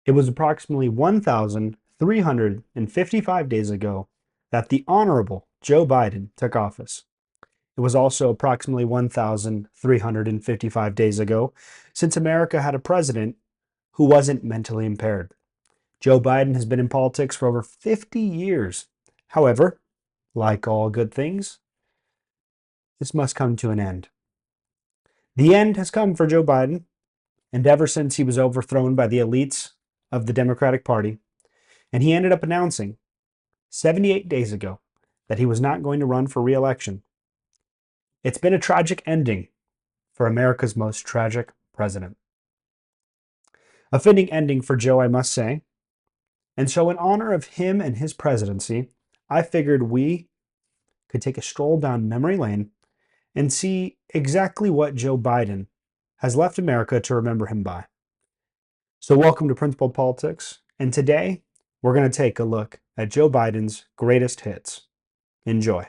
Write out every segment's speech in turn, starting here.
It was approximately 1,355 days ago that the Honorable Joe Biden took office. It was also approximately 1,355 days ago since America had a president who wasn't mentally impaired. Joe Biden has been in politics for over 50 years. However, like all good things, this must come to an end. The end has come for Joe Biden, and ever since he was overthrown by the elites of the Democratic Party, and he ended up announcing 78 days ago that he was not going to run for reelection. It's been a tragic ending for America's most tragic president. A fitting ending for Joe, I must say. And so, in honor of him and his presidency, I figured we could take a stroll down memory lane and see exactly what Joe Biden has left America to remember him by. So, welcome to Principled Politics, and today we're going to take a look at Joe Biden's greatest hits. Enjoy.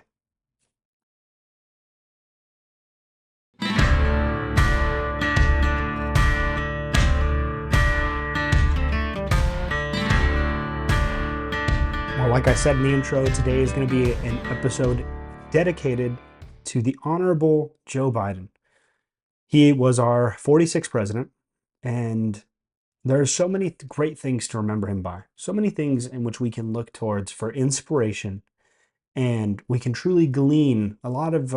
Well, like I said in the intro, today is going to be an episode dedicated to the Honorable Joe Biden. He was our 46th president, and there's so many great things to remember him by. So many things in which we can look towards for inspiration, and we can truly glean a lot of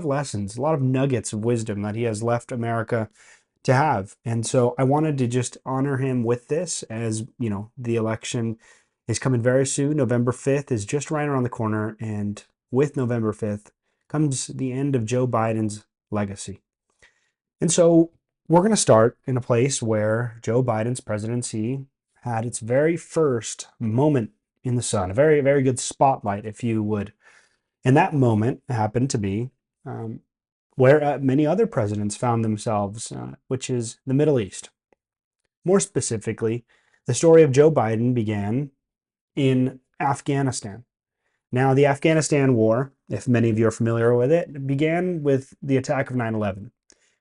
lessons, a lot of nuggets of wisdom that he has left America to have. And so I wanted to just honor him with this, as you know, the election is coming very soon. November 5th is just right around the corner, and with November 5th comes the end of Joe Biden's legacy. And so we're going to start in a place where Joe Biden's presidency had its very first moment in the sun, a very, very good spotlight, if you would. And that moment happened to be where many other presidents found themselves, which is the Middle East. More specifically, the story of Joe Biden began in Afghanistan. Now, the Afghanistan war, if many of you are familiar with it, began with the attack of 9/11,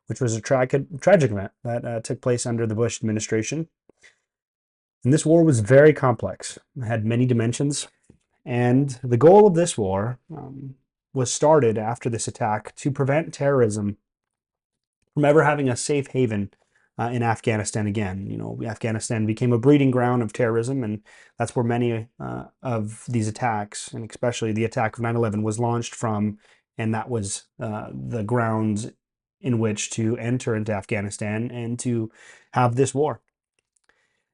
which was a tragic event that took place under the Bush administration. And this war was very complex. It had many dimensions. And the goal of this war was started after this attack to prevent terrorism from ever having a safe haven in Afghanistan again. You know, Afghanistan became a breeding ground of terrorism, and that's where many of these attacks, and especially the attack of 9/11, was launched from, and that was the grounds in which to enter into Afghanistan and to have this war.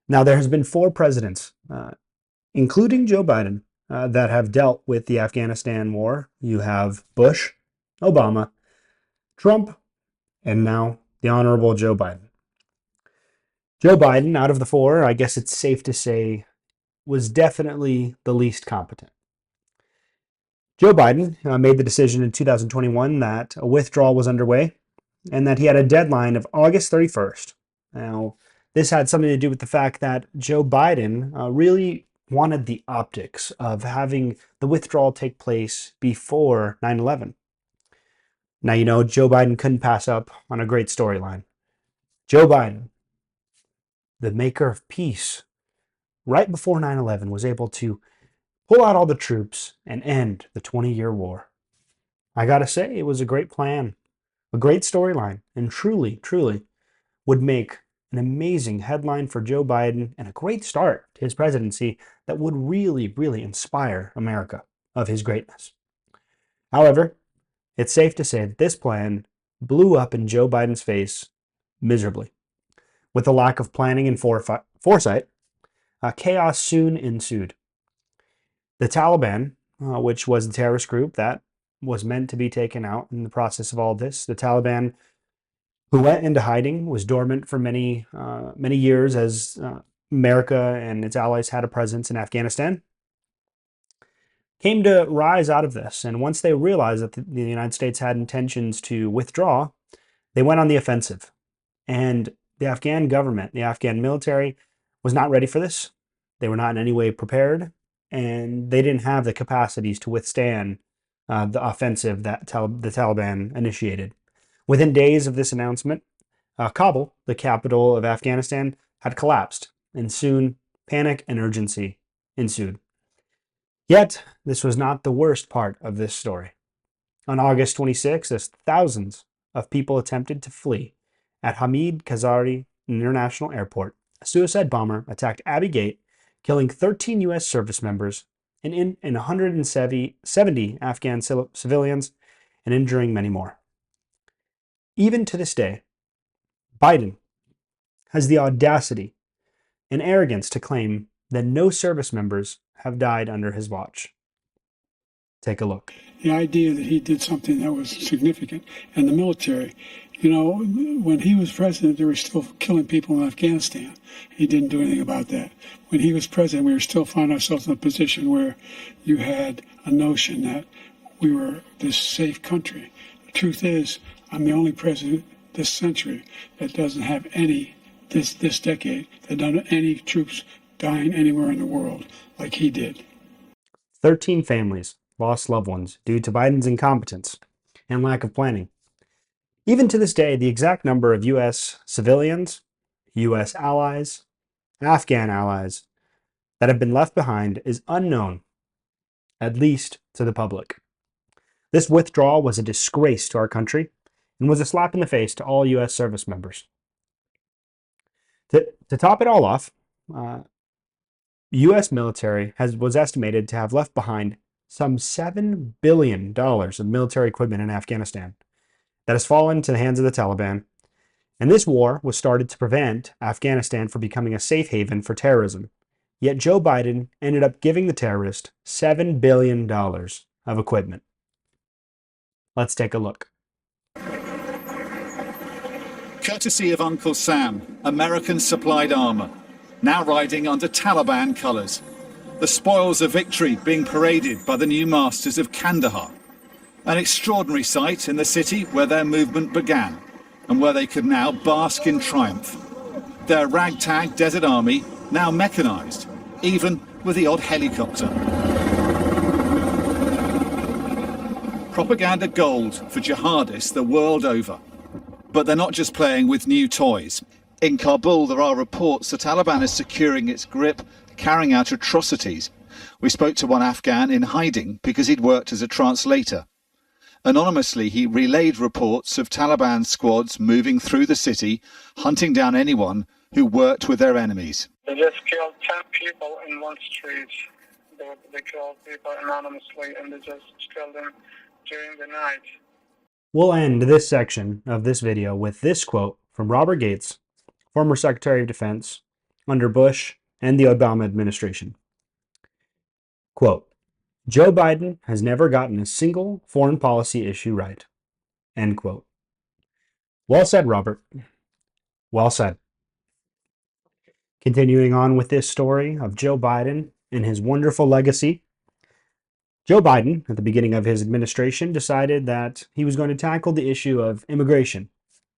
Now, there has been 4 presidents, including Joe Biden, that have dealt with the Afghanistan war. You have Bush, Obama, Trump, and now the Honorable Joe Biden. Joe Biden, out of the 4, I guess it's safe to say, was definitely the least competent. Joe Biden made the decision in 2021 that a withdrawal was underway and that he had a deadline of August 31st. Now, this had something to do with the fact that Joe Biden really wanted the optics of having the withdrawal take place before 9/11. Now, you know, Joe Biden couldn't pass up on a great storyline. Joe Biden, the maker of peace, right before 9/11, was able to pull out all the troops and end the 20-year war. I gotta say, it was a great plan, a great storyline, and truly, truly would make an amazing headline for Joe Biden and a great start to his presidency that would really, really inspire America of his greatness. However, it's safe to say that this plan blew up in Joe Biden's face miserably. With a lack of planning and foresight, chaos soon ensued. The Taliban, which was the terrorist group that was meant to be taken out in the process of all this, the Taliban, who went into hiding, was dormant for many years as America and its allies had a presence in Afghanistan, came to rise out of this. And once they realized that the United States had intentions to withdraw, they went on the offensive. And the Afghan government, the Afghan military, was not ready for this. They were not in any way prepared, and they didn't have the capacities to withstand the offensive that the Taliban initiated. Within days of this announcement, Kabul, the capital of Afghanistan, had collapsed, and soon panic and urgency ensued. Yet, this was not the worst part of this story. On August 26, as thousands of people attempted to flee at Hamid Karzai International Airport, a suicide bomber attacked Abbey Gate, killing 13 U.S. service members and 170 Afghan civilians and injuring many more. Even to this day, Biden has the audacity and arrogance to claim that no service members have died under his watch. Take a look. The idea that he did something that was significant, and the military, you know, when he was president, they were still killing people in Afghanistan. He didn't do anything about that. When he was president, we were still finding ourselves in a position where you had a notion that we were this safe country. The truth is, I'm the only president this century that doesn't have any, this decade, that doesn't have any troops dying anywhere in the world like he did. 13 families lost loved ones due to Biden's incompetence and lack of planning. Even to this day, the exact number of U.S. civilians, U.S. allies, Afghan allies that have been left behind is unknown, at least to the public. This withdrawal was a disgrace to our country and was a slap in the face to all U.S. service members. To top it all off, U.S. military was estimated to have left behind some $7 billion of military equipment in Afghanistan that has fallen to the hands of the Taliban. And this war was started to prevent Afghanistan from becoming a safe haven for terrorism. Yet Joe Biden ended up giving the terrorists $7 billion of equipment. Let's take a look. Courtesy of Uncle Sam, American supplied armor, now riding under Taliban colors. The spoils of victory being paraded by the new masters of Kandahar. An extraordinary sight in the city where their movement began and where they could now bask in triumph. Their ragtag desert army now mechanized, even with the odd helicopter. Propaganda gold for jihadists the world over. But they're not just playing with new toys. In Kabul, there are reports the Taliban is securing its grip, carrying out atrocities. We spoke to one Afghan in hiding because he'd worked as a translator. Anonymously, he relayed reports of Taliban squads moving through the city, hunting down anyone who worked with their enemies. They just killed 10 people in one street. They killed people anonymously and they just killed them during the night. We'll end this section of this video with this quote from Robert Gates, former Secretary of Defense under Bush and the Obama administration. Quote, Joe Biden has never gotten a single foreign policy issue right. End quote. Well said, Robert. Well said. Continuing on with this story of Joe Biden and his wonderful legacy, Joe Biden, at the beginning of his administration, decided that he was going to tackle the issue of immigration,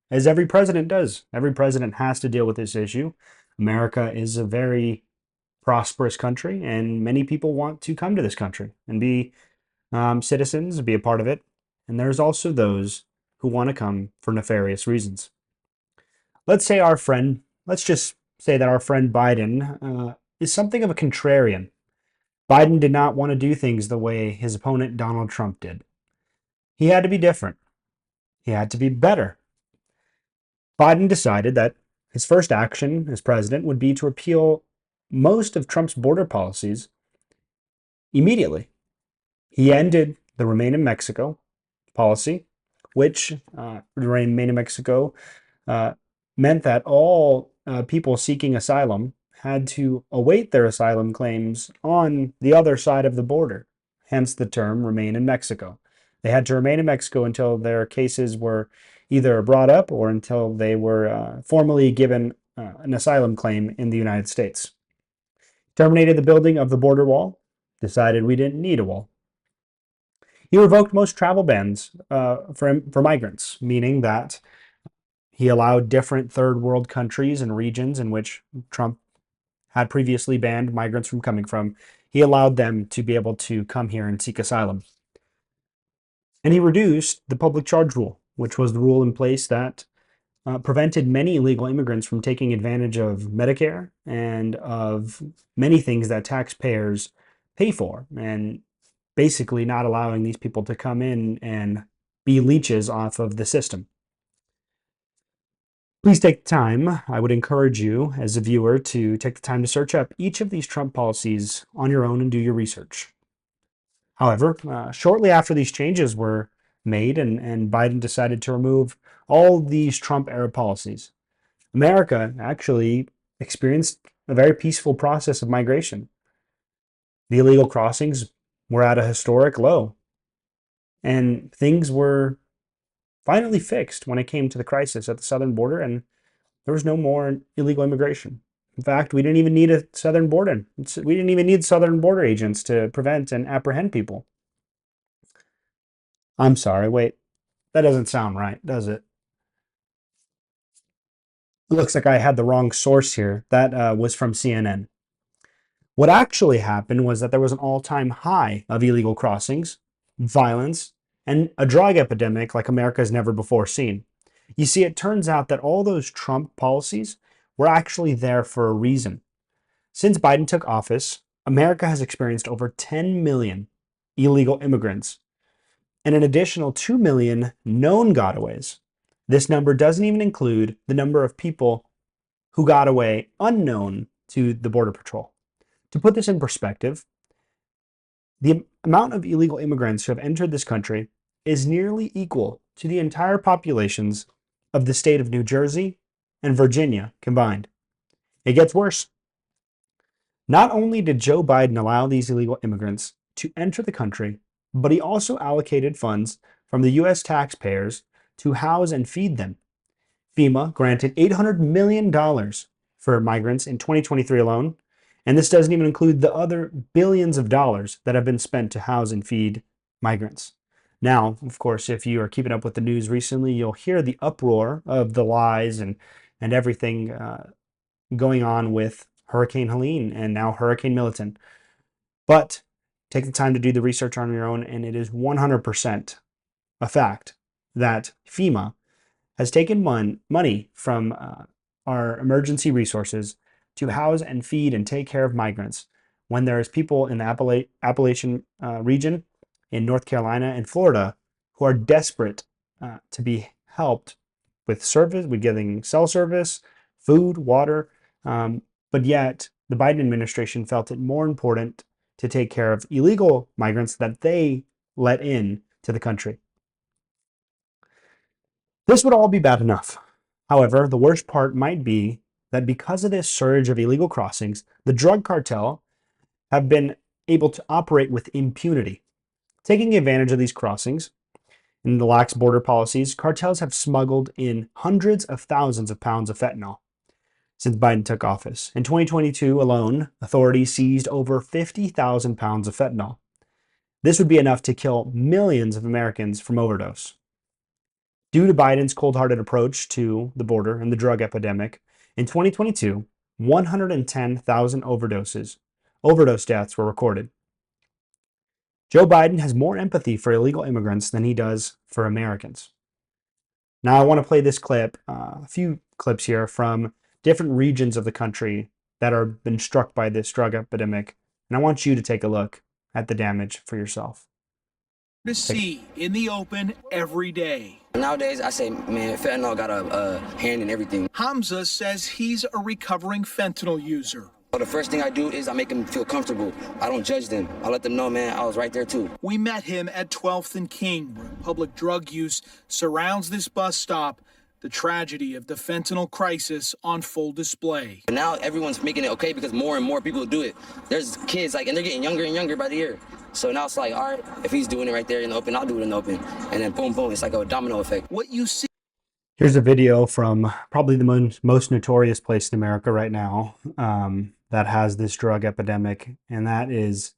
as every president does. Every president has to deal with this issue. America is a very prosperous country, and many people want to come to this country and be citizens, be a part of it. And there's also those who want to come for nefarious reasons. Let's just say that our friend Biden is something of a contrarian. Biden did not want to do things the way his opponent Donald Trump did. He had to be different. He had to be better. Biden decided that his first action as president would be to repeal most of Trump's border policies immediately. He ended the Remain in Mexico policy, which Remain in Mexico meant that all people seeking asylum had to await their asylum claims on the other side of the border, hence the term Remain in Mexico. They had to remain in Mexico until their cases were either brought up or until they were formally given an asylum claim in the United States. Terminated the building of the border wall, decided we didn't need a wall. He revoked most travel bans for migrants, meaning that he allowed different third world countries and regions in which Trump had previously banned migrants from coming from. He allowed them to be able to come here and seek asylum. And he reduced the public charge rule, which was the rule in place that prevented many illegal immigrants from taking advantage of Medicare and of many things that taxpayers pay for, and basically not allowing these people to come in and be leeches off of the system. Please take the time. I would encourage you as a viewer to take the time to search up each of these Trump policies on your own and do your research. However, shortly after these changes were made and Biden decided to remove all these Trump era policies, America actually experienced a very peaceful process of migration. The illegal crossings were at a historic low, and things were finally fixed when it came to the crisis at the southern border, and there was no more illegal immigration. In fact, we didn't even need a southern border. We didn't even need southern border agents to prevent and apprehend people. I'm sorry, wait, that doesn't sound right, does it? It looks like I had the wrong source here. That was from CNN. What actually happened was that there was an all-time high of illegal crossings, violence, and a drug epidemic like America has never before seen. You see, it turns out that all those Trump policies were actually there for a reason. Since Biden took office, America has experienced over 10 million illegal immigrants and an additional 2 million known gotaways. This number doesn't even include the number of people who got away unknown to the Border Patrol. To put this in perspective, the amount of illegal immigrants who have entered this country is nearly equal to the entire populations of the state of New Jersey and Virginia combined. It gets worse. Not only did Joe Biden allow these illegal immigrants to enter the country, but he also allocated funds from the U.S. taxpayers to house and feed them. FEMA granted $800 million for migrants in 2023 alone, and this doesn't even include the other billions of dollars that have been spent to house and feed migrants. Now, of course, if you are keeping up with the news recently, you'll hear the uproar of the lies and everything going on with Hurricane Helene and now Hurricane Milton. But take the time to do the research on your own, and it is 100% a fact that FEMA has taken money from our emergency resources to house and feed and take care of migrants when there's people in the Appalachian region in North Carolina and Florida who are desperate to be helped with service, with getting cell service, food, water, but yet the Biden administration felt it more important to take care of illegal migrants that they let in to the country. This would all be bad enough. However, the worst part might be that because of this surge of illegal crossings, the drug cartel have been able to operate with impunity. Taking advantage of these crossings and the lax border policies, cartels have smuggled in hundreds of thousands of pounds of fentanyl since Biden took office. In 2022 alone, authorities seized over 50,000 pounds of fentanyl. This would be enough to kill millions of Americans from overdose. Due to Biden's cold-hearted approach to the border and the drug epidemic, in 2022, 110,000 overdose deaths were recorded. Joe Biden has more empathy for illegal immigrants than he does for Americans. Now, I want to play this clip, a few clips here from different regions of the country that have been struck by this drug epidemic, and I want you to take a look at the damage for yourself. To see in the open every day. Nowadays, I say, man, fentanyl got a hand in everything. Hamza says he's a recovering fentanyl user. So the first thing I do is I make them feel comfortable. I don't judge them. I let them know, man, I was right there too. We met him at 12th and King, where public drug use surrounds this bus stop. The tragedy of the fentanyl crisis on full display. And now everyone's making it okay because more and more people do it. There's kids, and they're getting younger and younger by the year. So now it's like, all right, if he's doing it right there in the open, I'll do it in the open. And then boom, boom, it's like a domino effect. What you see. Here's a video from probably the most notorious place in America right now that has this drug epidemic, and that is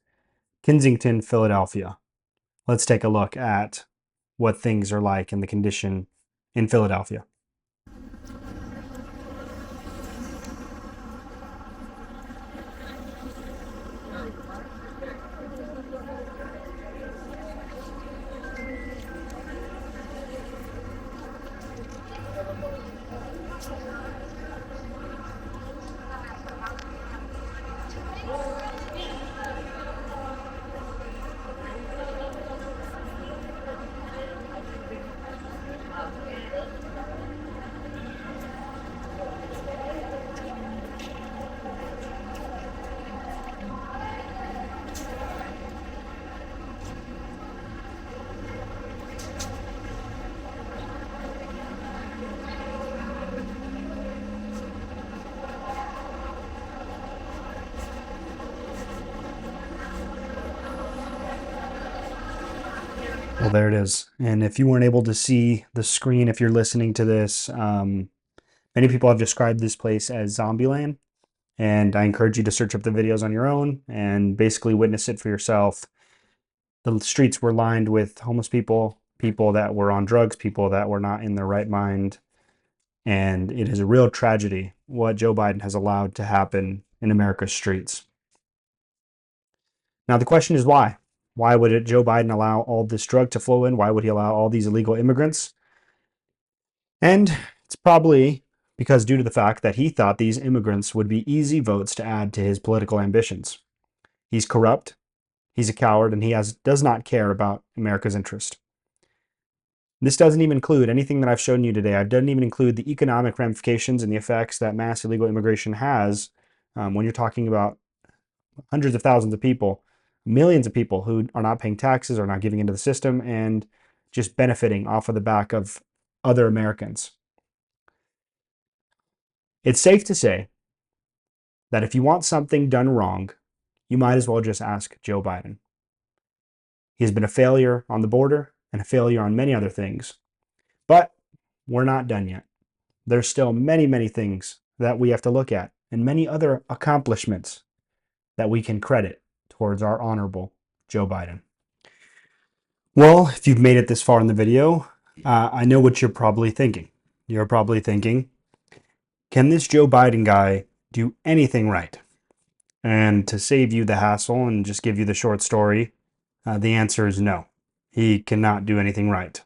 Kensington, Philadelphia. Let's take a look at what things are like in the condition in Philadelphia. Well, there it is. And if you weren't able to see the screen, if you're listening to this, many people have described this place as Zombieland. And I encourage you to search up the videos on your own and basically witness it for yourself. The streets were lined with homeless people, people that were on drugs, people that were not in their right mind. And it is a real tragedy what Joe Biden has allowed to happen in America's streets. Now, the question is why? Why would Joe Biden allow all this drug to flow in? Why would he allow all these illegal immigrants? And it's probably because due to the fact that he thought these immigrants would be easy votes to add to his political ambitions. He's corrupt, he's a coward, and he does not care about America's interest. This doesn't even include anything that I've shown you today. It doesn't even include the economic ramifications and the effects that mass illegal immigration has when you're talking about hundreds of thousands of people, millions of people who are not paying taxes, are not giving into the system, and just benefiting off of the back of other Americans. It's safe to say that if you want something done wrong, you might as well just ask Joe Biden. He has been a failure on the border and a failure on many other things. But we're not done yet. There's still many, many things that we have to look at and many other accomplishments that we can credit towards our honorable Joe Biden. Well, if you've made it this far in the video, I know what you're probably thinking. You're probably thinking, can this Joe Biden guy do anything right? And to save you the hassle and just give you the short story, the answer is no. He cannot do anything right.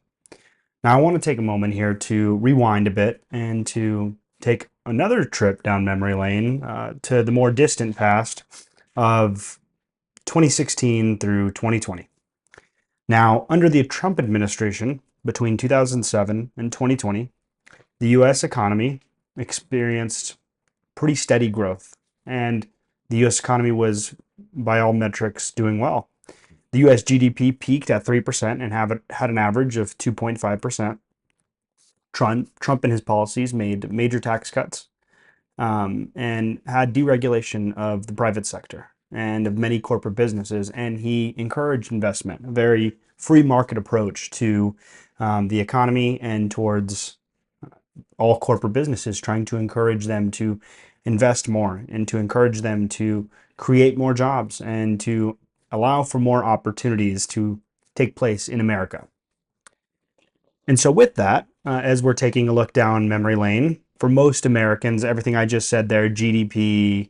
Now, I want to take a moment here to rewind a bit and to take another trip down memory lane to the more distant past of 2016 through 2020. Now, under the Trump administration, between 2007 and 2020, the U.S. economy experienced pretty steady growth, and the U.S. economy was, by all metrics, doing well. The U.S. GDP peaked at 3% and had an average of 2.5%. Trump and his policies made major tax cuts and had deregulation of the private sector and of many corporate businesses, and he encouraged investment, a very free market approach to the economy and towards all corporate businesses, trying to encourage them to invest more and to encourage them to create more jobs and to allow for more opportunities to take place in America. And so with that, as we're taking a look down memory lane, for most Americans, everything I just said there, GDP,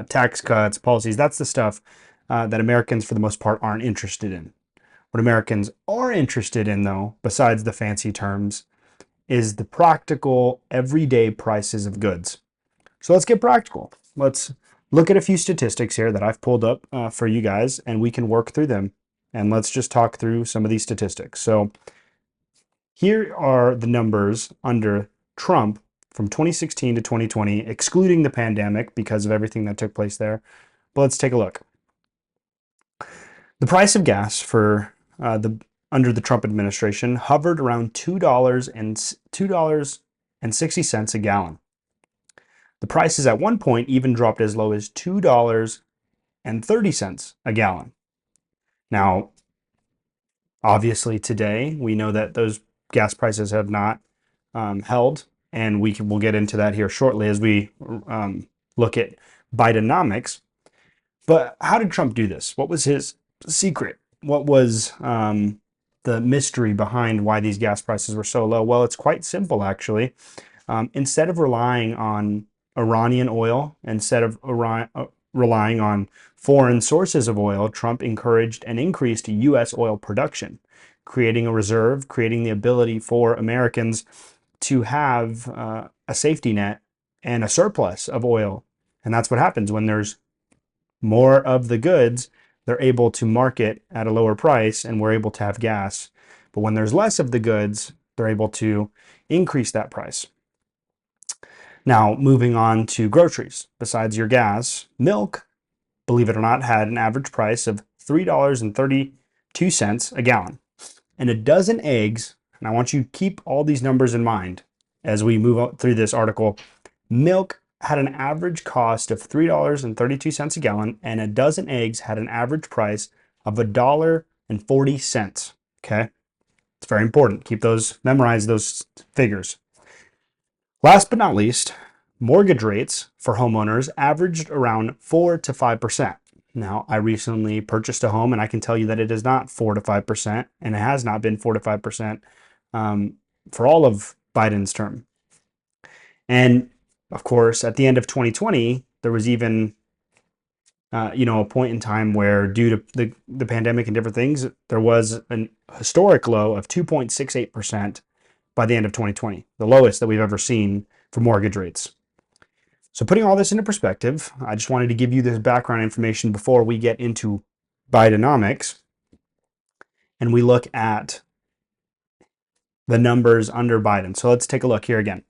tax cuts, policies, that's the stuff that Americans for the most part aren't interested in. What Americans are interested in, though, besides the fancy terms, is the practical everyday prices of goods. So let's get practical. Let's look at a few statistics here that I've pulled up for you guys, and we can work through them. And let's just talk through some of these statistics. So here are the numbers under Trump from 2016 to 2020, excluding the pandemic because of everything that took place there. But let's take a look. The price of gas for under the Trump administration hovered around $2.60 a gallon. The prices at one point even dropped as low as $2.30 a gallon. Now, obviously today, we know that those gas prices have not held, and we'll get into that here shortly as we look at Bidenomics. But how did Trump do this? What was his secret? What was the mystery behind why these gas prices were so low? Well, it's quite simple, actually. Instead of relying on Iranian oil, instead of relying on foreign sources of oil, Trump encouraged and increased U.S. oil production, creating a reserve, creating the ability for Americans to have a safety net and a surplus of oil. And that's what happens when there's more of the goods. They're able to market at a lower price, and we're able to have gas. But when there's less of the goods, they're able to increase that price. Now, moving on to groceries. Besides your gas, milk, believe it or not, had an average price of $3.32 a gallon. And a dozen eggs, and I want you to keep all these numbers in mind as we move through this article. Milk had an average cost of $3.32 a gallon, and a dozen eggs had an average price of $1.40. Okay? It's very important. Memorize those figures. Last but not least, mortgage rates for homeowners averaged around 4 to 5%. Now, I recently purchased a home and I can tell you that it is not 4 to 5%, and it has not been 4 to 5% for all of Biden's term. And of course, at the end of 2020, there was even a point in time where, due to the pandemic and different things, there was an historic low of 2.68% by the end of 2020, the lowest that we've ever seen for mortgage rates. So putting all this into perspective, I just wanted to give you this background information before we get into Bidenomics and we look at the numbers under Biden. So let's take a look here again.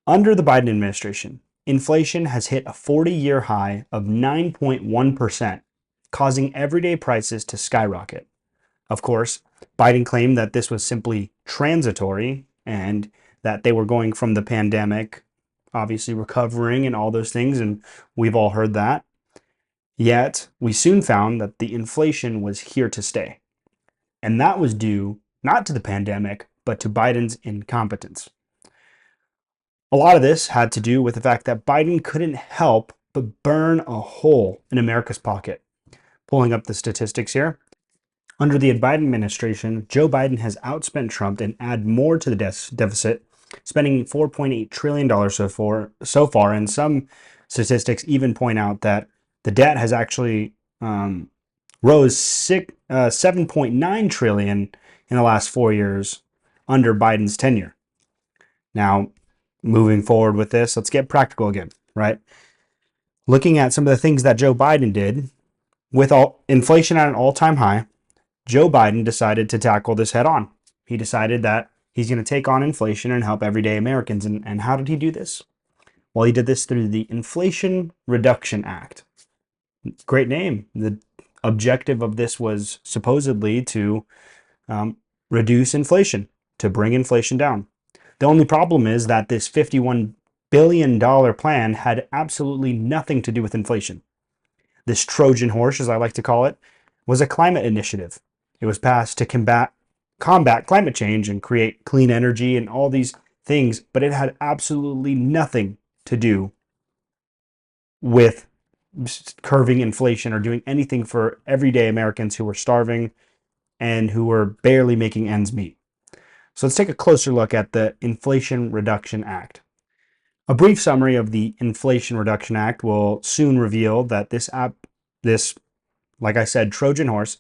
Under the Biden administration, inflation has hit a 40-year high of 9.1%, causing everyday prices to skyrocket. Of course, Biden claimed that this was simply transitory and that they were going from the pandemic, obviously recovering and all those things, and we've all heard that. Yet, we soon found that the inflation was here to stay. And that was due not to the pandemic, but to Biden's incompetence. A lot of this had to do with the fact that Biden couldn't help but burn a hole in America's pocket. Pulling up the statistics here. Under the Biden administration, Joe Biden has outspent Trump and added more to the deficit, spending $4.8 trillion so far. And some statistics even point out that the debt has actually rose 7.9 trillion in the last 4 years under Biden's tenure. Now, moving forward with this, let's get practical again, right? Looking at some of the things that Joe Biden did, with inflation at an all-time high, Joe Biden decided to tackle this head on. He decided that he's going to take on inflation and help everyday Americans. And how did he do this? Well, he did this through the Inflation Reduction Act. Great name. The objective of this was supposedly to reduce inflation, to bring inflation down. The only problem is that this $51 billion plan had absolutely nothing to do with inflation. This Trojan horse, as I like to call it, was a climate initiative. It was passed to combat climate change and create clean energy and all these things, but it had absolutely nothing to do with curbing inflation or doing anything for everyday Americans who were starving and who were barely making ends meet. So let's take a closer look at the Inflation Reduction Act. A brief summary of the Inflation Reduction Act will soon reveal that this, like I said, Trojan horse,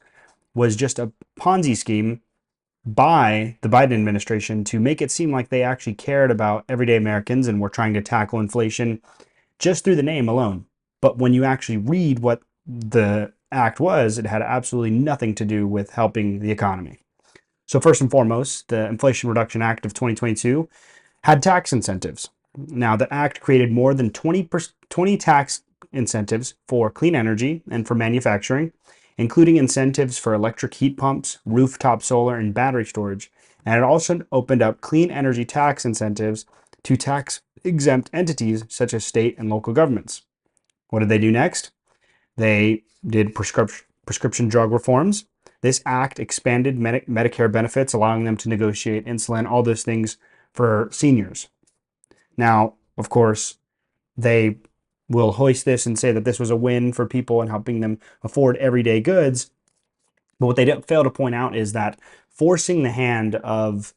was just a Ponzi scheme by the Biden administration to make it seem like they actually cared about everyday Americans and were trying to tackle inflation just through the name alone. But when you actually read what the act was, it had absolutely nothing to do with helping the economy. So first and foremost, the Inflation Reduction Act of 2022 had tax incentives. Now, the act created more than 20 tax incentives for clean energy and for manufacturing, including incentives for electric heat pumps, rooftop solar, and battery storage. And it also opened up clean energy tax incentives to tax-exempt entities such as state and local governments. What did they do next? They did prescription drug reforms. This act expanded Medicare benefits, allowing them to negotiate insulin, all those things for seniors. Now, of course, they will hoist this and say that this was a win for people and helping them afford everyday goods. But what they fail to point out is that forcing the hand of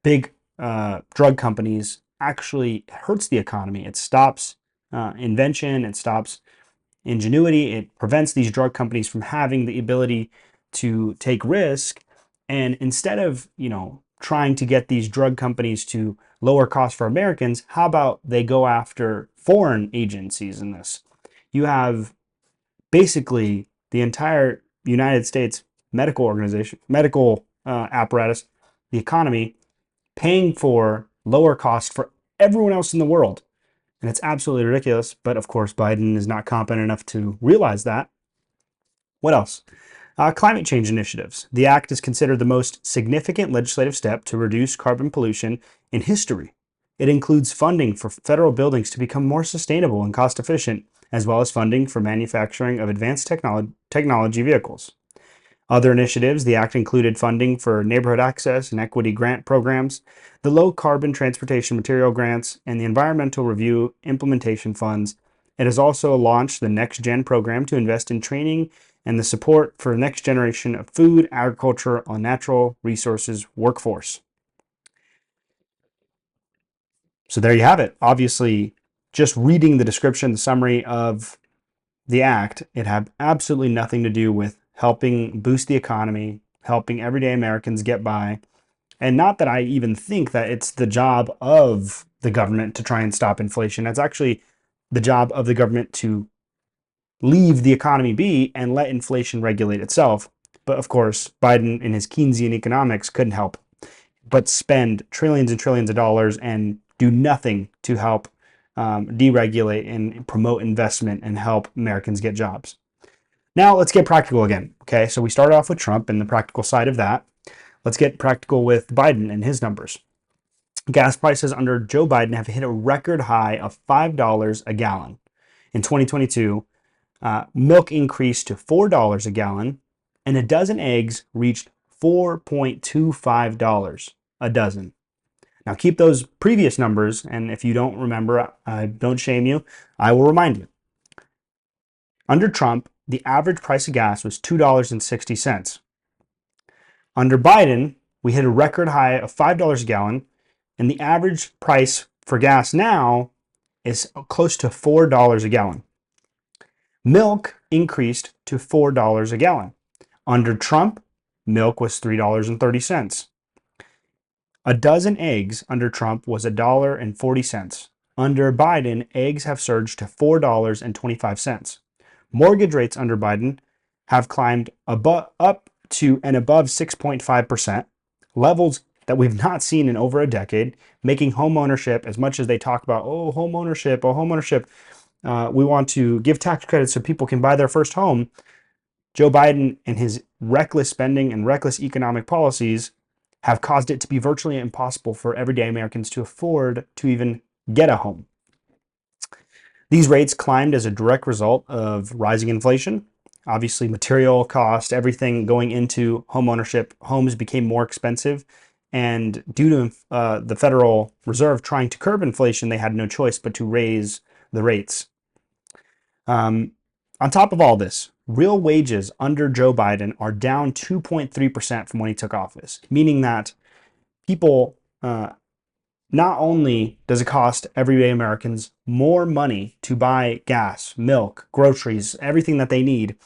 big drug companies actually hurts the economy. It stops invention, it stops ingenuity, it prevents these drug companies from having the ability to take risk. And instead of, trying to get these drug companies to lower costs for Americans, how about they go after foreign agencies in this? You have basically the entire United States medical apparatus, the economy, paying for lower costs for everyone else in the world. And it's absolutely ridiculous. But of course, Biden is not competent enough to realize that. What else? Climate change initiatives. The act is considered the most significant legislative step to reduce carbon pollution in history. It includes funding for federal buildings to become more sustainable and cost efficient, as well as funding for manufacturing of advanced technology vehicles. Other initiatives, the act included funding for neighborhood access and equity grant programs, the low carbon transportation material grants, and the environmental review implementation funds. It has also launched the Next Gen program to invest in training and the support for the next generation of food, agriculture, and natural resources workforce. So there you have it. Obviously, just reading the description, the summary of the act, it had absolutely nothing to do with helping boost the economy, helping everyday Americans get by. And not that I even think that it's the job of the government to try and stop inflation. It's actually the job of the government to leave the economy be and let inflation regulate itself. But of course, Biden in his Keynesian economics couldn't help but spend trillions and trillions of dollars and do nothing to help deregulate and promote investment and help Americans get jobs. Now let's get practical again. Okay, so we started off with Trump and the practical side of that. Let's get practical with Biden and his numbers. Gas prices under Joe Biden have hit a record high of $5 a gallon. In 2022, milk increased to $4 a gallon, and a dozen eggs reached $4.25 a dozen. Now keep those previous numbers, and if you don't remember, I don't shame you, I will remind you. Under Trump, the average price of gas was $2.60. Under Biden, we hit a record high of $5 a gallon, and the average price for gas now is close to $4 a gallon. Milk increased to $4 a gallon. Under Trump, milk was $3.30. A dozen eggs under Trump was $1.40. Under Biden, eggs have surged to $4.25. Mortgage rates under Biden have climbed up to and above 6.5%, levels that we've not seen in over a decade, making homeownership, as much as they talk about, homeownership, we want to give tax credits so people can buy their first home. Joe Biden and his reckless spending and reckless economic policies have caused it to be virtually impossible for everyday Americans to afford to even get a home. These rates climbed as a direct result of rising inflation. Obviously, material cost, everything going into homeownership, homes became more expensive. And due to the Federal Reserve trying to curb inflation, they had no choice but to raise the rates. On top of all this, real wages under Joe Biden are down 2.3% from when he took office, meaning that people, not only does it cost everyday Americans more money to buy gas, milk, groceries, everything that they need,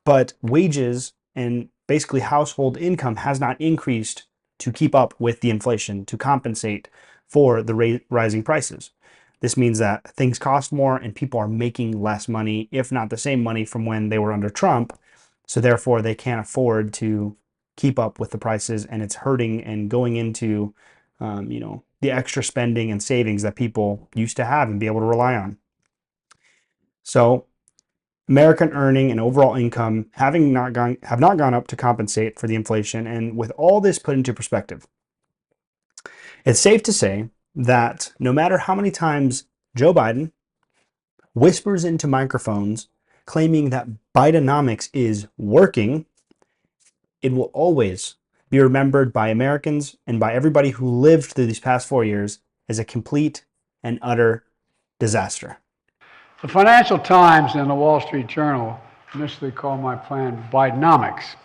but wages and basically household income has not increased to keep up with the inflation, to compensate for the rising prices. This means that things cost more and people are making less money, if not the same money from when they were under Trump. So therefore, they can't afford to keep up with the prices, and it's hurting and going into, the extra spending and savings that people used to have and be able to rely on. So American earning and overall income have not gone up to compensate for the inflation. And with all this put into perspective, it's safe to say that no matter how many times Joe Biden whispers into microphones claiming that Bidenomics is working, it will always be remembered by Americans and by everybody who lived through these past 4 years as a complete and utter disaster. The Financial Times and the Wall Street Journal initially called my plan Bidenomics.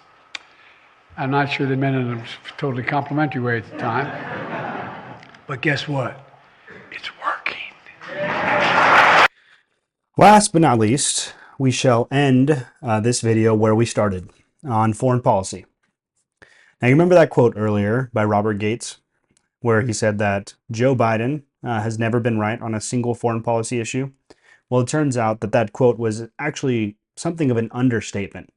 I'm not sure they meant it in a totally complimentary way at the time. But guess what? It's working. Last but not least, we shall end this video where we started, on foreign policy. Now, you remember that quote earlier by Robert Gates, where he said that Joe Biden has never been right on a single foreign policy issue? Well, it turns out that that quote was actually something of an understatement.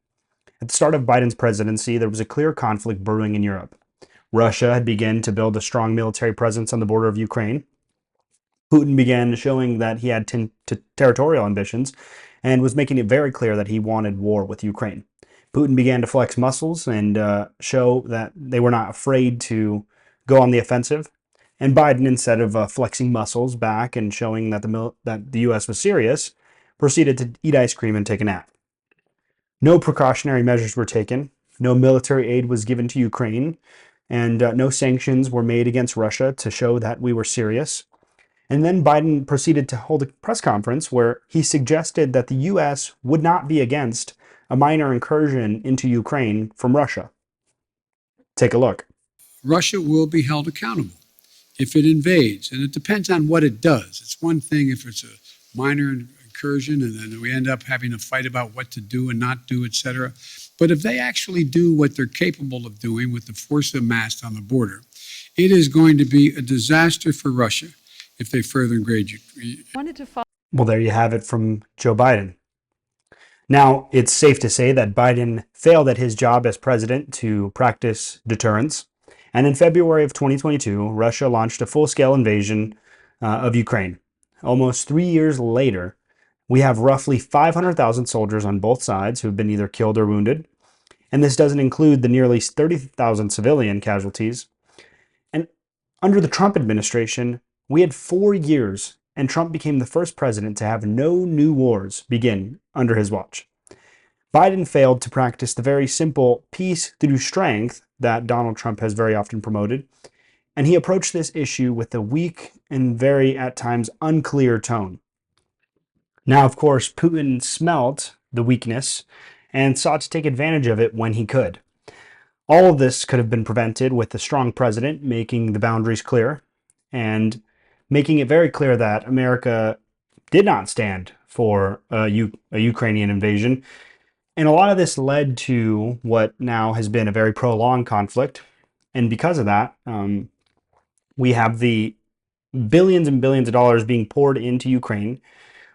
At the start of Biden's presidency, there was a clear conflict brewing in Europe. Russia had begun to build a strong military presence on the border of Ukraine. Putin began showing that he had territorial ambitions and was making it very clear that he wanted war with Ukraine. Putin began to flex muscles and show that they were not afraid to go on the offensive. And Biden, instead of flexing muscles back and showing that the U.S. was serious, proceeded to eat ice cream and take a nap. No precautionary measures were taken. No military aid was given to Ukraine, and no sanctions were made against Russia to show that we were serious. And then Biden proceeded to hold a press conference where he suggested that the U.S. would not be against a minor incursion into Ukraine from Russia. Take a look. Russia will be held accountable if it invades, and it depends on what it does. It's one thing if it's a minor incursion and then we end up having a fight about what to do and not do, et cetera. But if they actually do what they're capable of doing with the force amassed on the border, it is going to be a disaster for Russia if they further engage you. Well, there you have it from Joe Biden. Now, it's safe to say that Biden failed at his job as president to practice deterrence. And in February of 2022, Russia launched a full-scale invasion of Ukraine. Almost 3 years later, we have roughly 500,000 soldiers on both sides who have been either killed or wounded. And this doesn't include the nearly 30,000 civilian casualties. And under the Trump administration, we had 4 years, and Trump became the first president to have no new wars begin under his watch. Biden failed to practice the very simple peace through strength that Donald Trump has very often promoted, and he approached this issue with a weak and very, at times, unclear tone. Now, of course, Putin smelt the weakness and sought to take advantage of it when he could. All of this could have been prevented with a strong president making the boundaries clear and making it very clear that America did not stand for a Ukrainian invasion. And a lot of this led to what now has been a very prolonged conflict. And because of that, we have the billions and billions of dollars being poured into Ukraine.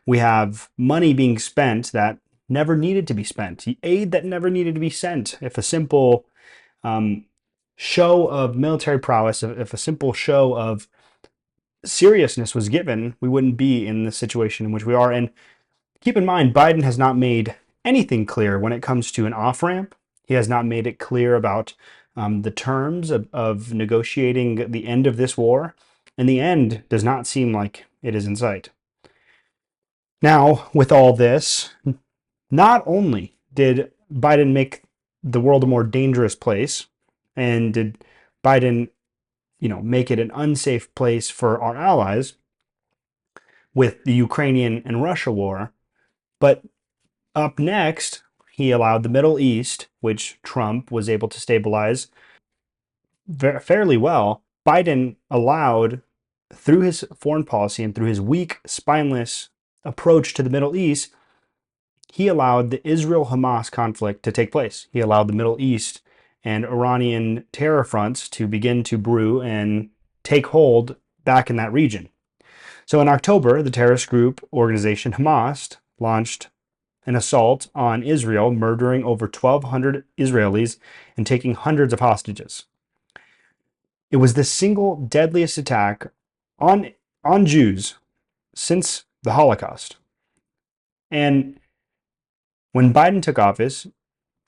We have money being spent that never needed to be spent, the aid that never needed to be sent. If a simple show of military prowess, if a simple show of seriousness was given, we wouldn't be in the situation in which we are. And keep in mind, Biden has not made anything clear when it comes to an off-ramp. He has not made it clear about the terms of negotiating the end of this war. And the end does not seem like it is in sight. Now, with all this, not only did Biden make the world a more dangerous place, and did Biden, make it an unsafe place for our allies with the Ukrainian and Russia war, but up next, he allowed the Middle East, which Trump was able to stabilize fairly well. Biden allowed, through his foreign policy and through his weak, spineless approach to the Middle East, he allowed the Israel-Hamas conflict to take place. He allowed the Middle East and Iranian terror fronts to begin to brew and take hold back in that region. So in October, the terrorist group organization Hamas launched an assault on Israel, murdering over 1,200 Israelis and taking hundreds of hostages. It was the single deadliest attack on Jews since the Holocaust. And when Biden took office,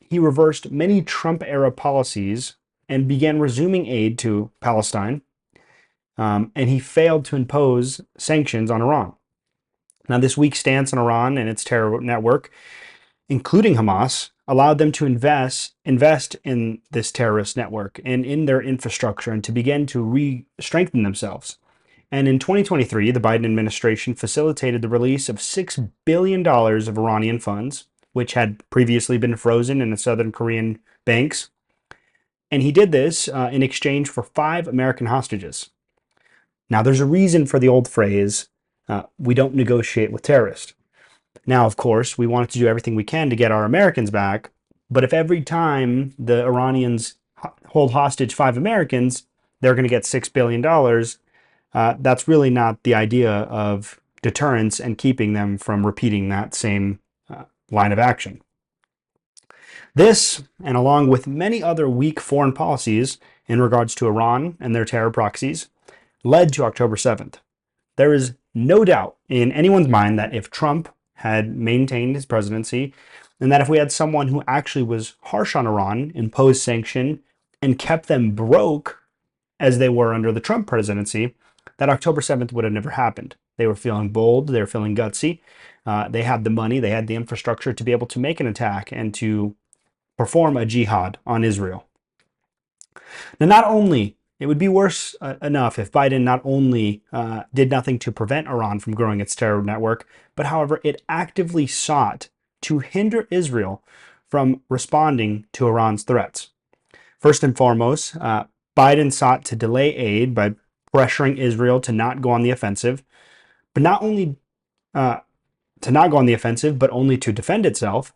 he reversed many Trump-era policies and began resuming aid to Palestine, and he failed to impose sanctions on Iran. Now, this weak stance on Iran and its terror network, including Hamas, allowed them to invest in this terrorist network and in their infrastructure and to begin to strengthen themselves. And in 2023, the Biden administration facilitated the release of $6 billion of Iranian funds, which had previously been frozen in the Southern Korean banks. And he did this in exchange for 5 American hostages. Now, there's a reason for the old phrase, we don't negotiate with terrorists. Now, of course, we wanted to do everything we can to get our Americans back, but if every time the Iranians hold hostage 5 Americans, they're going to get $6 billion, that's really not the idea of deterrence and keeping them from repeating that same line of action. This, and along with many other weak foreign policies in regards to Iran and their terror proxies, led to October 7th. There is no doubt in anyone's mind that if Trump had maintained his presidency, and that if we had someone who actually was harsh on Iran, imposed sanction, and kept them broke as they were under the Trump presidency, that October 7th would have never happened. They were feeling bold, they were feeling gutsy, they had the money, they had the infrastructure to be able to make an attack and to perform a jihad on Israel. Now, not only, it would be worse enough if Biden not only did nothing to prevent Iran from growing its terror network, but however, it actively sought to hinder Israel from responding to Iran's threats. First and foremost, Biden sought to delay aid by pressuring Israel to not go on the offensive, but not only to not go on the offensive, but only to defend itself.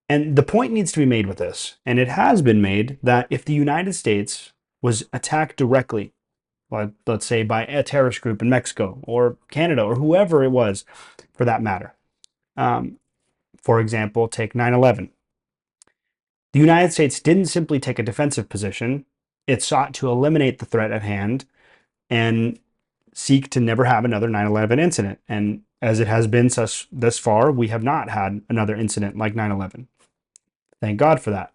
And the point needs to be made with this, and it has been made, that if the United States was attacked directly, let's say by a terrorist group in Mexico or Canada or whoever it was for that matter, for example, take 9/11. The United States didn't simply take a defensive position, it sought to eliminate the threat at hand and seek to never have another 9/11 incident. And as it has been thus far, we have not had another incident like 9/11. Thank God for that.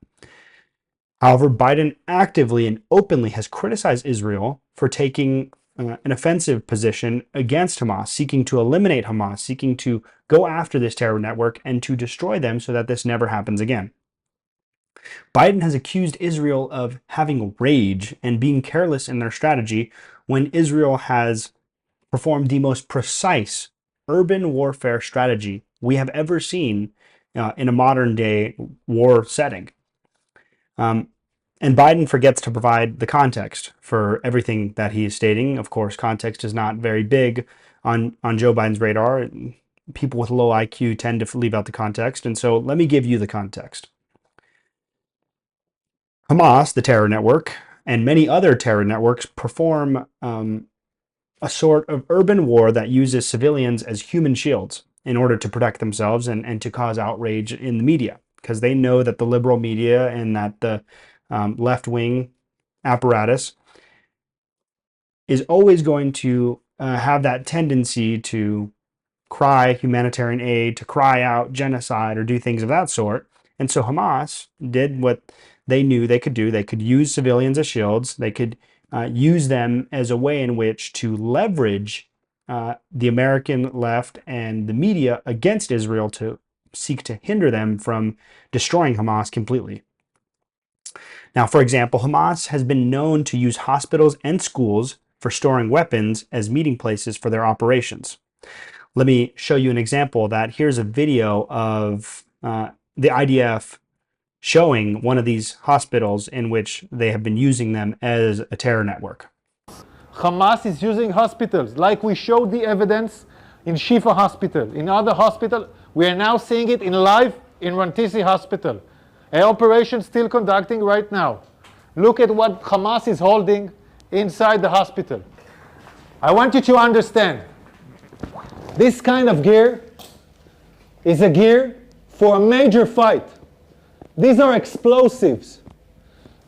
However, Biden actively and openly has criticized Israel for taking an offensive position against Hamas, seeking to eliminate Hamas, seeking to go after this terror network and to destroy them so that this never happens again. Biden has accused Israel of having rage and being careless in their strategy when Israel has performed the most precise urban warfare strategy we have ever seen in a modern day war setting. And Biden forgets to provide the context for everything that he is stating. Of course, context is not very big on Joe Biden's radar. People with low IQ tend to leave out the context. And so let me give you the context. Hamas, the terror network, and many other terror networks perform a sort of urban war that uses civilians as human shields in order to protect themselves and to cause outrage in the media, because they know that the liberal media and that the left-wing apparatus is always going to have that tendency to cry humanitarian aid, to cry out genocide or do things of that sort. And so Hamas did what they knew they could do. They could use civilians as shields. They could use them as a way in which to leverage the American left and the media against Israel to seek to hinder them from destroying Hamas completely. Now, for example, Hamas has been known to use hospitals and schools for storing weapons as meeting places for their operations. Let me show you an example of that. Here's a video of the IDF showing one of these hospitals in which they have been using them as a terror network. Hamas is using hospitals, like we showed the evidence in Shifa Hospital. In other hospitals, we are now seeing it in live in Rantisi Hospital. An operation still conducting right now. Look at what Hamas is holding inside the hospital. I want you to understand, this kind of gear is a gear for a major fight. These are explosives.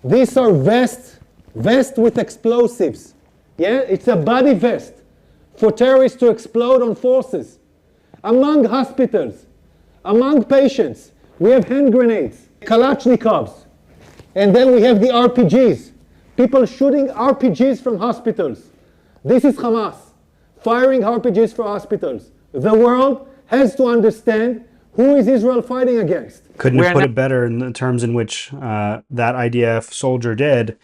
These are vests with explosives. Yeah, it's a body vest for terrorists to explode on forces. Among hospitals, among patients, we have hand grenades, Kalashnikovs, and then we have the RPGs. People shooting RPGs from hospitals. This is Hamas, firing RPGs for hospitals. The world has to understand who is Israel fighting against. Couldn't have put it better in the terms in which that IDF soldier did.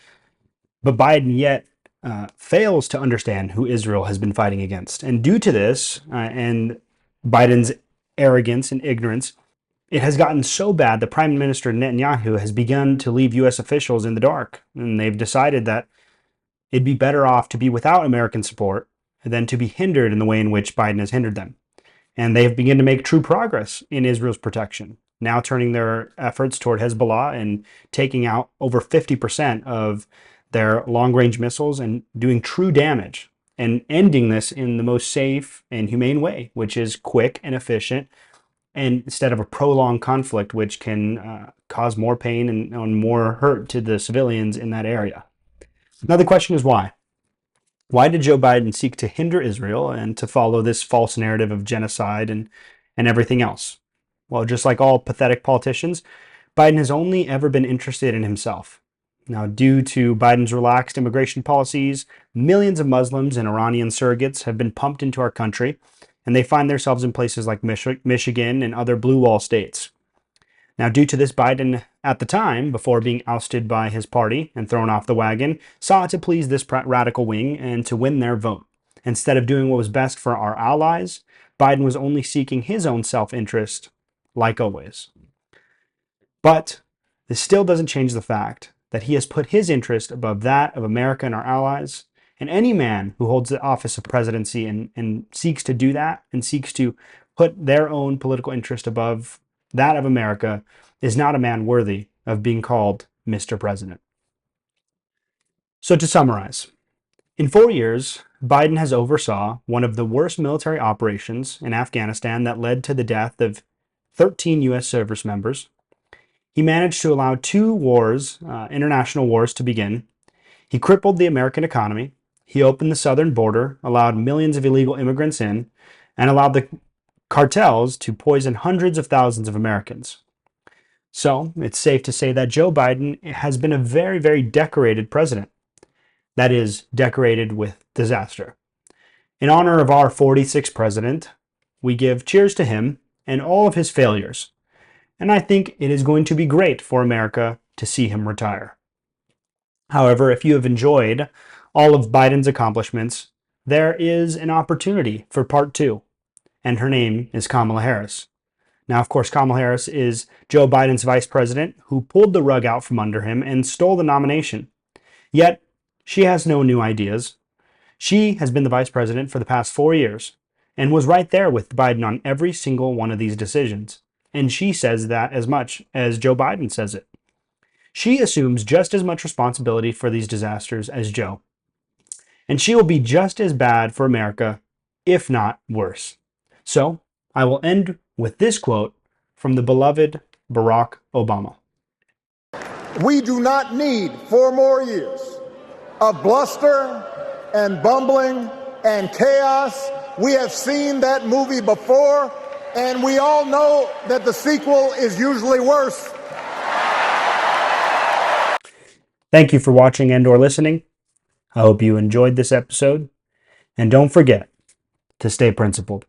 But Biden yet fails to understand who Israel has been fighting against. And due to this and Biden's arrogance and ignorance, it has gotten so bad that Prime Minister Netanyahu has begun to leave U.S. officials in the dark. And they've decided that it'd be better off to be without American support than to be hindered in the way in which Biden has hindered them. And they have begun to make true progress in Israel's protection, now turning their efforts toward Hezbollah and taking out over 50% of their long-range missiles and doing true damage and ending this in the most safe and humane way, which is quick and efficient, and instead of a prolonged conflict which can cause more pain and more hurt to the civilians in that area. Now the question is why? Why did Joe Biden seek to hinder Israel and to follow this false narrative of genocide and everything else? Well, just like all pathetic politicians, Biden has only ever been interested in himself. Now, due to Biden's relaxed immigration policies, millions of Muslims and Iranian surrogates have been pumped into our country, and they find themselves in places like Michigan and other blue wall states. Now, due to this, Biden, at the time, before being ousted by his party and thrown off the wagon, sought to please this radical wing and to win their vote. Instead of doing what was best for our allies, Biden was only seeking his own self-interest, like always. But this still doesn't change the fact that he has put his interest above that of America and our allies. And any man who holds the office of presidency and seeks to do that and seeks to put their own political interest above that of America is not a man worthy of being called Mr. President. So to summarize, in 4 years, Biden has oversaw one of the worst military operations in Afghanistan that led to the death of 13 U.S. service members. He managed to allow 2 wars, international wars, to begin. He crippled the American economy. He opened the southern border, allowed millions of illegal immigrants in, and allowed the cartels to poison hundreds of thousands of Americans. So it's safe to say that Joe Biden has been a very, very decorated president. That is, decorated with disaster. In honor of our 46th president, we give cheers to him and all of his failures. And I think it is going to be great for America to see him retire. However, if you have enjoyed all of Biden's accomplishments, there is an opportunity for part 2, and her name is Kamala Harris. Now, of course, Kamala Harris is Joe Biden's vice president who pulled the rug out from under him and stole the nomination. Yet, she has no new ideas. She has been the vice president for the past 4 years and was right there with Biden on every single one of these decisions. And she says that as much as Joe Biden says it. She assumes just as much responsibility for these disasters as Joe. And she will be just as bad for America, if not worse. So, I will end with this quote from the beloved Barack Obama. We do not need 4 more years of bluster and bumbling and chaos. We have seen that movie before, and we all know that the sequel is usually worse. Thank you for watching and/or listening. I hope you enjoyed this episode. And don't forget to stay principled.